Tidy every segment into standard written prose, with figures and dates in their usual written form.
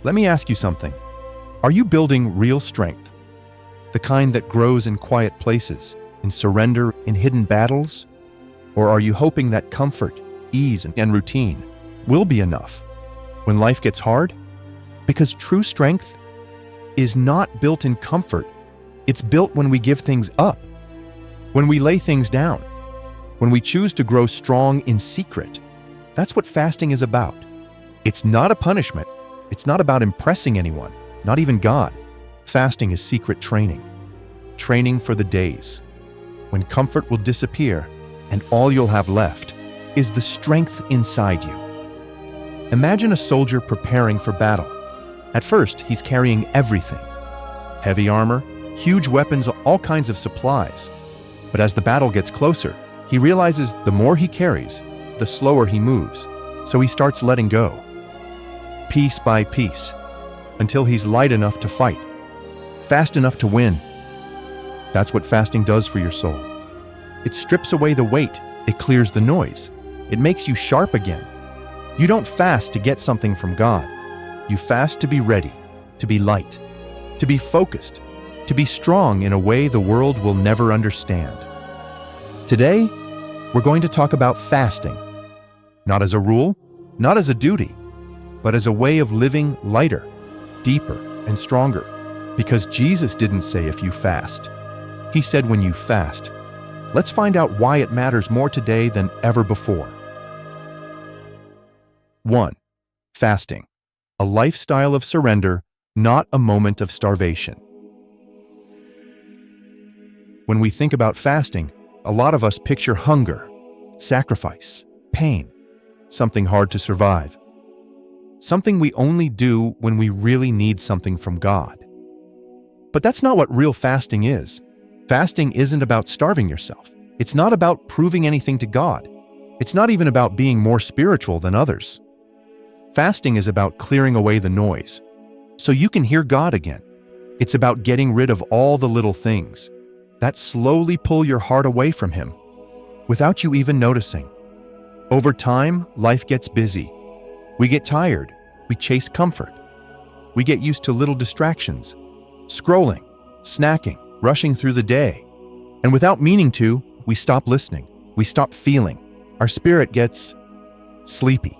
Let me ask you something. Are you building real strength? The kind that grows in quiet places, in surrender, in hidden battles? Or are you hoping that comfort, ease, and routine will be enough when life gets hard? Because true strength is not built in comfort. It's built when we give things up, when we lay things down, when we choose to grow strong in secret. That's what fasting is about. It's not a punishment. It's not about impressing anyone, not even God. Fasting is secret training. Training for the days when comfort will disappear and all you'll have left is the strength inside you. Imagine a soldier preparing for battle. At first, he's carrying everything. Heavy armor, huge weapons, all kinds of supplies. But as the battle gets closer, he realizes the more he carries, the slower he moves. So he starts letting go, piece by piece, until he's light enough to fight, fast enough to win. That's what fasting does for your soul. It strips away the weight. It clears the noise. It makes you sharp again. You don't fast to get something from God. You fast to be ready, to be light, to be focused, to be strong in a way the world will never understand. Today, we're going to talk about fasting, not as a rule, not as a duty, but as a way of living lighter, deeper, and stronger. Because Jesus didn't say if you fast. He said when you fast. Let's find out why it matters more today than ever before. 1. Fasting. A lifestyle of surrender, not a moment of starvation. When we think about fasting, a lot of us picture hunger, sacrifice, pain, something hard to survive. Something we only do when we really need something from God. But that's not what real fasting is. Fasting isn't about starving yourself. It's not about proving anything to God. It's not even about being more spiritual than others. Fasting is about clearing away the noise, so you can hear God again. It's about getting rid of all the little things that slowly pull your heart away from Him, without you even noticing. Over time, life gets busy. We get tired. We chase comfort. We get used to little distractions, scrolling, snacking, rushing through the day. And without meaning to, we stop listening. We stop feeling. Our spirit gets sleepy.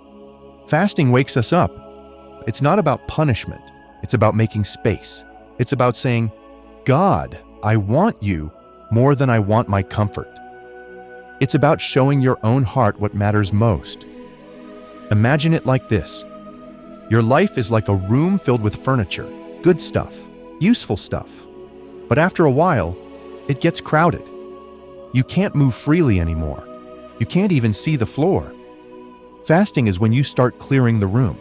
Fasting wakes us up. It's not about punishment. It's about making space. It's about saying, God, I want you more than I want my comfort. It's about showing your own heart what matters most. Imagine it like this. Your life is like a room filled with furniture, good stuff, useful stuff. But after a while, it gets crowded. You can't move freely anymore. You can't even see the floor. Fasting is when you start clearing the room,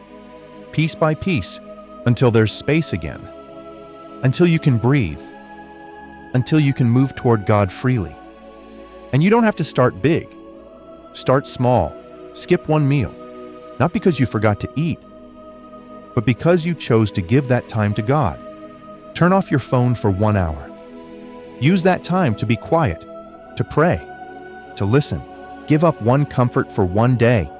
piece by piece, until there's space again. Until you can breathe. Until you can move toward God freely. And you don't have to start big. Start small. Skip one meal. Not because you forgot to eat, but because you chose to give that time to God. Turn off your phone for 1 hour. Use that time to be quiet, to pray, to listen. Give up one comfort for one day.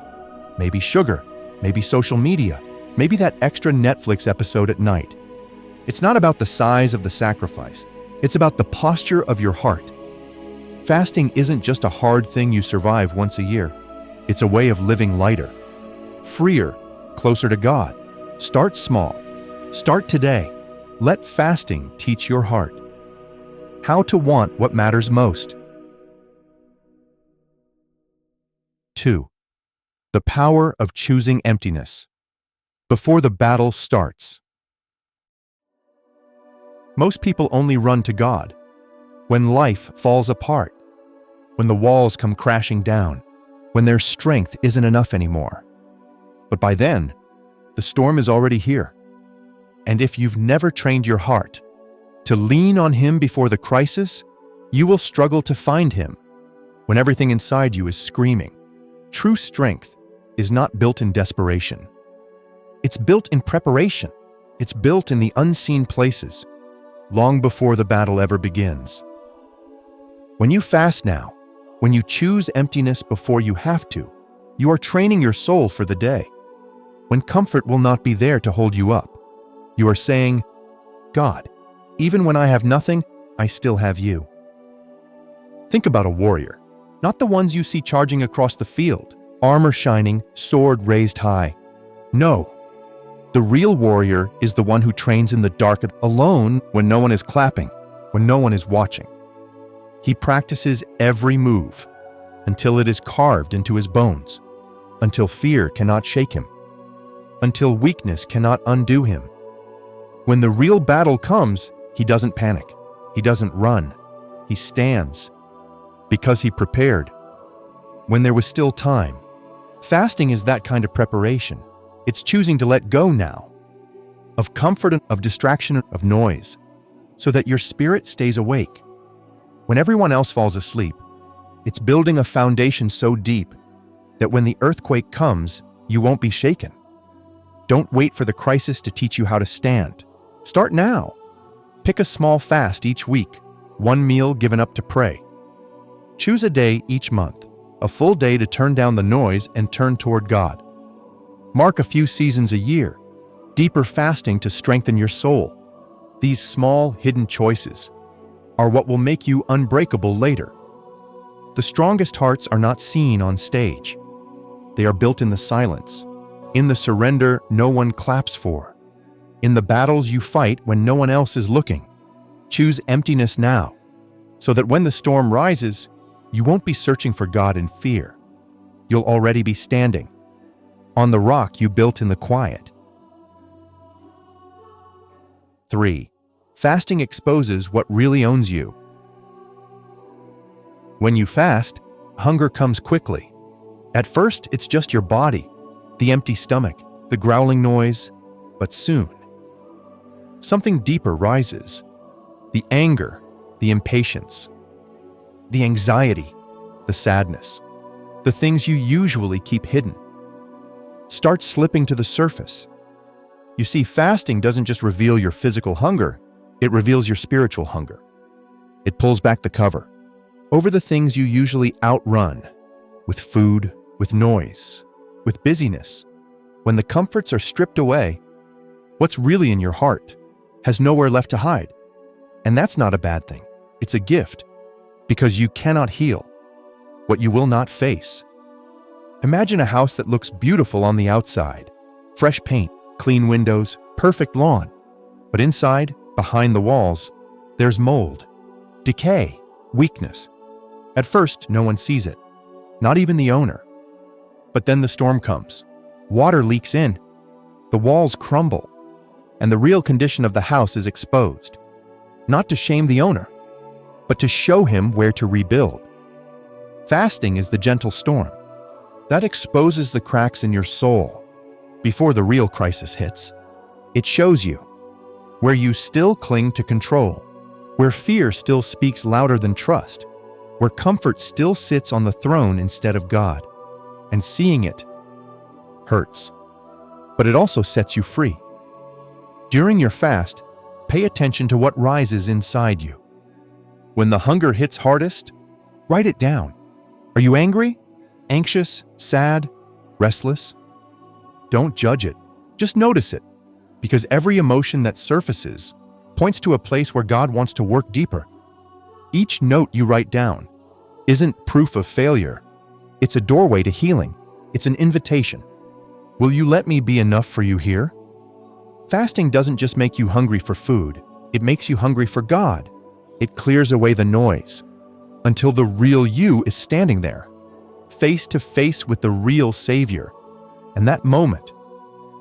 Maybe sugar, maybe social media, maybe that extra Netflix episode at night. It's not about the size of the sacrifice. It's about the posture of your heart. Fasting isn't just a hard thing you survive once a year. It's a way of living lighter, freer, closer to God. Start small. Start today. Let fasting teach your heart how to want what matters most. 2. The power of choosing emptiness before the battle starts. Most people only run to God when life falls apart, when the walls come crashing down, when their strength isn't enough anymore. But by then, the storm is already here. And if you've never trained your heart to lean on Him before the crisis, you will struggle to find Him when everything inside you is screaming. True strength is not built in desperation. It's built in preparation. It's built in the unseen places, long before the battle ever begins. When you fast now, when you choose emptiness before you have to, you are training your soul for the day when comfort will not be there to hold you up, You are saying, God, even when I have nothing, I still have you. Think about a warrior, not the ones you see charging across the field, armor shining, sword raised high. No, the real warrior is the one who trains in the dark alone when no one is clapping, when no one is watching. He practices every move until it is carved into his bones, until fear cannot shake him, until weakness cannot undo him. When the real battle comes, he doesn't panic, he doesn't run, he stands, because he prepared when there was still time. Fasting is that kind of preparation. It's choosing to let go now of comfort, of distraction, of noise, so that your spirit stays awake. When everyone else falls asleep, it's building a foundation so deep that when the earthquake comes, you won't be shaken. Don't wait for the crisis to teach you how to stand. Start now. Pick a small fast each week, one meal given up to pray. Choose a day each month, a full day to turn down the noise and turn toward God. Mark a few seasons a year, deeper fasting to strengthen your soul. These small, hidden choices are what will make you unbreakable later. The strongest hearts are not seen on stage. They are built in the silence, in the surrender no one claps for, in the battles you fight when no one else is looking. Choose emptiness now, so that when the storm rises, you won't be searching for God in fear. You'll already be standing on the rock you built in the quiet. 3. Fasting exposes what really owns you. When you fast, hunger comes quickly. At first, it's just your body, the empty stomach, the growling noise, but soon, something deeper rises. The anger, the impatience, the anxiety, the sadness, the things you usually keep hidden, start slipping to the surface. You see, fasting doesn't just reveal your physical hunger, it reveals your spiritual hunger. It pulls back the cover over the things you usually outrun, with food, with noise, with busyness. When the comforts are stripped away, what's really in your heart has nowhere left to hide. And that's not a bad thing. It's a gift, because you cannot heal what you will not face. Imagine a house that looks beautiful on the outside, fresh paint, clean windows, perfect lawn. But inside, behind the walls, there's mold, decay, weakness. At first, no one sees it, not even the owner. But then the storm comes. Water leaks in, the walls crumble, and the real condition of the house is exposed. Not to shame the owner, but to show him where to rebuild. Fasting is the gentle storm that exposes the cracks in your soul before the real crisis hits. It shows you where you still cling to control, where fear still speaks louder than trust, where comfort still sits on the throne instead of God. And seeing it hurts, but it also sets you free. During your fast, pay attention to what rises inside you. When the hunger hits hardest, write it down. Are you angry, anxious, sad, restless? Don't judge it, just notice it, because every emotion that surfaces points to a place where God wants to work deeper. Each note you write down isn't proof of failure. It's a doorway to healing. It's an invitation. Will you let me be enough for you here? Fasting doesn't just make you hungry for food. It makes you hungry for God. It clears away the noise until the real you is standing there, face to face with the real Savior. And that moment,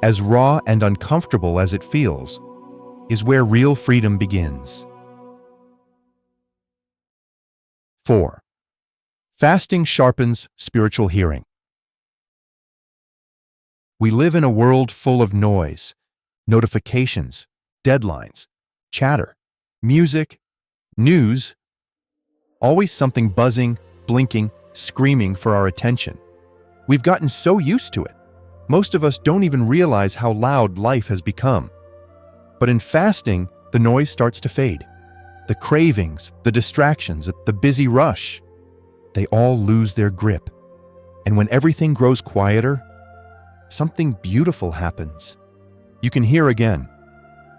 as raw and uncomfortable as it feels, is where real freedom begins. 4. Fasting sharpens spiritual hearing. We live in a world full of noise, notifications, deadlines, chatter, music, news, always something buzzing, blinking, screaming for our attention. We've gotten so used to it. Most of us don't even realize how loud life has become. But in fasting, the noise starts to fade. The cravings, the distractions, the busy rush, they all lose their grip. And when everything grows quieter, something beautiful happens. You can hear again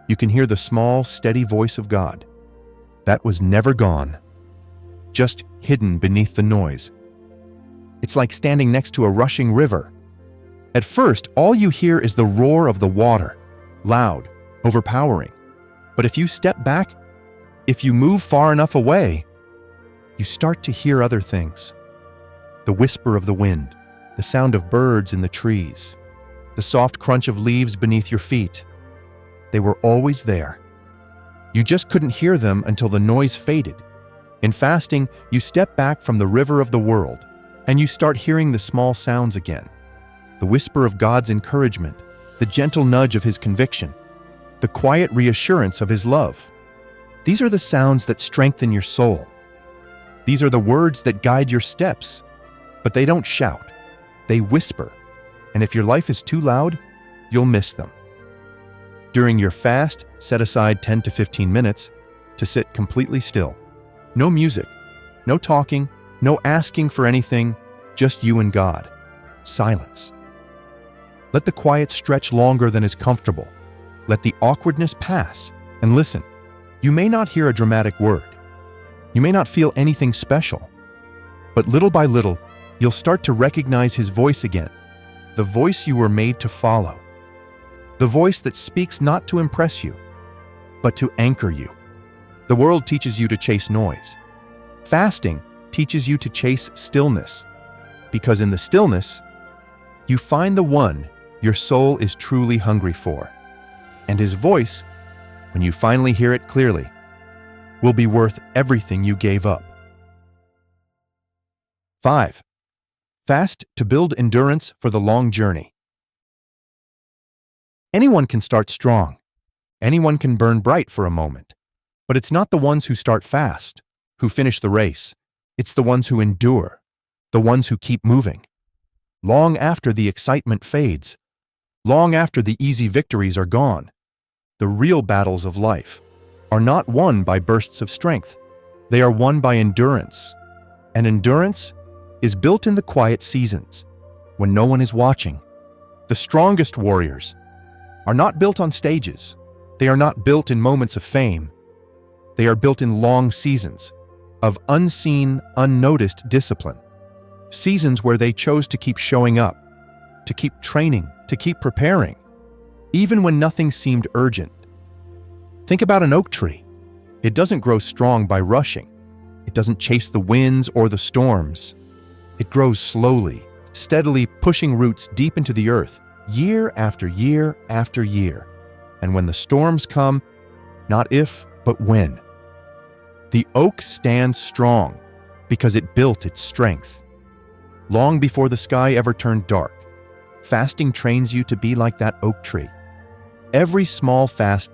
You can hear the small, steady voice of God. That was never gone, just hidden beneath the noise. It's like standing next to a rushing river. At first, all you hear is the roar of the water, loud, overpowering. But if you step back, if you move far enough away, you start to hear other things. The whisper of the wind, the sound of birds in the trees, the soft crunch of leaves beneath your feet. They were always there. You just couldn't hear them until the noise faded. In fasting, you step back from the river of the world, and you start hearing the small sounds again. The whisper of God's encouragement, the gentle nudge of His conviction, the quiet reassurance of His love. These are the sounds that strengthen your soul. These are the words that guide your steps, but they don't shout. They whisper, and if your life is too loud, you'll miss them. During your fast, set aside 10 to 15 minutes to sit completely still. No music, no talking, no asking for anything, just you and God. Silence. Let the quiet stretch longer than is comfortable. Let the awkwardness pass, and listen. You may not hear a dramatic word. You may not feel anything special. But little by little, you'll start to recognize His voice again, the voice you were made to follow. The voice that speaks not to impress you, but to anchor you. The world teaches you to chase noise. Fasting teaches you to chase stillness, because in the stillness, you find the one your soul is truly hungry for. And His voice, when you finally hear it clearly, will be worth everything you gave up. 5. Fast to build endurance for the long journey. Anyone can start strong. Anyone can burn bright for a moment. But it's not the ones who start fast, who finish the race. It's the ones who endure, the ones who keep moving. Long after the excitement fades, long after the easy victories are gone, the real battles of life are not won by bursts of strength. They are won by endurance. And endurance is built in the quiet seasons, when no one is watching. The strongest warriors are not built on stages. They are not built in moments of fame. They are built in long seasons of unseen, unnoticed discipline. Seasons where they chose to keep showing up, to keep training, to keep preparing, even when nothing seemed urgent. Think about an oak tree. It doesn't grow strong by rushing. It doesn't chase the winds or the storms. It grows slowly, steadily pushing roots deep into the earth, year after year after year. And when the storms come, not if, but when, the oak stands strong because it built its strength. Long before the sky ever turned dark, fasting trains you to be like that oak tree. Every small fast,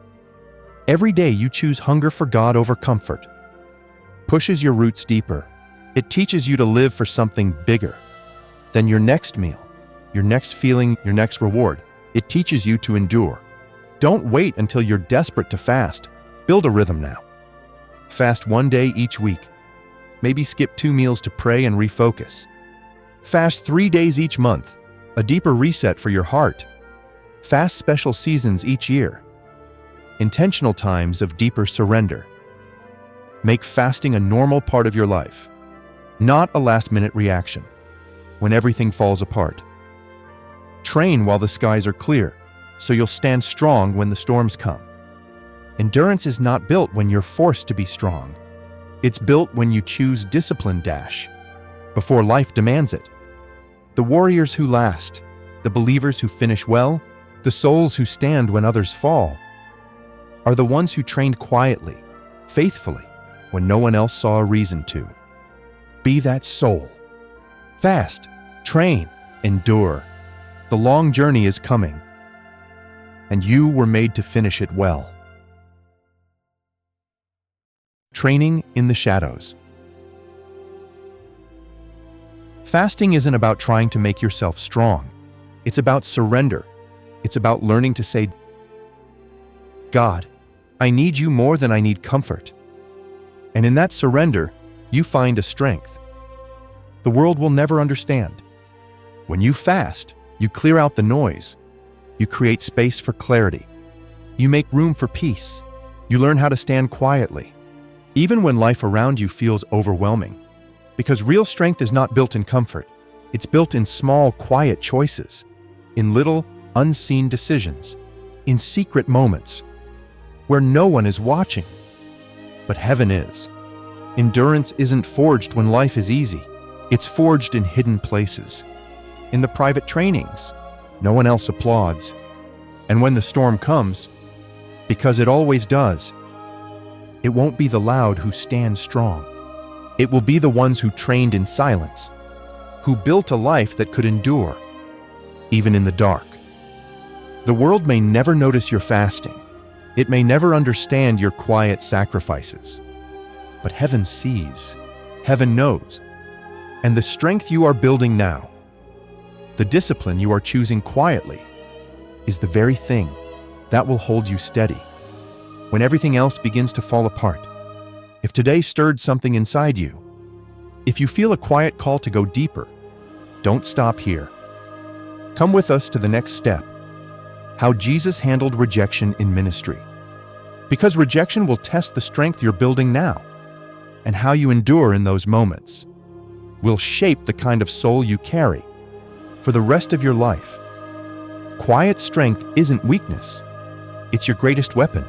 every day you choose hunger for God over comfort, pushes your roots deeper. It teaches you to live for something bigger than your next meal, your next feeling, your next reward. It teaches you to endure. Don't wait until you're desperate to fast. Build a rhythm now. Fast one day each week. Maybe skip 2 meals to pray and refocus. Fast 3 days each month, a deeper reset for your heart. Fast special seasons each year. Intentional times of deeper surrender. Make fasting a normal part of your life, not a last-minute reaction when everything falls apart. Train while the skies are clear, so you'll stand strong when the storms come. Endurance is not built when you're forced to be strong. It's built when you choose discipline before life demands it. The warriors who last, the believers who finish well, the souls who stand when others fall, are the ones who trained quietly, faithfully, when no one else saw a reason to. Be that soul. Fast, train, endure. The long journey is coming, and you were made to finish it well. Training in the shadows. Fasting isn't about trying to make yourself strong. It's about surrender. It's about learning to say, God, I need you more than I need comfort. And in that surrender, you find a strength the world will never understand. When you fast, you clear out the noise. You create space for clarity. You make room for peace. You learn how to stand quietly, even when life around you feels overwhelming. Because real strength is not built in comfort. It's built in small, quiet choices, in little, unseen decisions, in secret moments, where no one is watching, but heaven is. Endurance isn't forged when life is easy. It's forged in hidden places, in the private trainings no one else applauds. And when the storm comes, because it always does, it won't be the loud who stand strong. It will be the ones who trained in silence, who built a life that could endure, even in the dark. The world may never notice your fasting. It may never understand your quiet sacrifices. But heaven sees, heaven knows. And the strength you are building now, the discipline you are choosing quietly, is the very thing that will hold you steady when everything else begins to fall apart. If today stirred something inside you, if you feel a quiet call to go deeper, don't stop here. Come with us to the next step: how Jesus handled rejection in ministry. Because rejection will test the strength you're building now, and how you endure in those moments will shape the kind of soul you carry for the rest of your life. Quiet strength isn't weakness. It's your greatest weapon.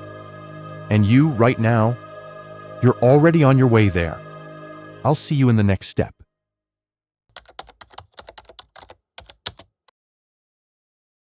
And you, right now, you're already on your way there. I'll see you in the next step.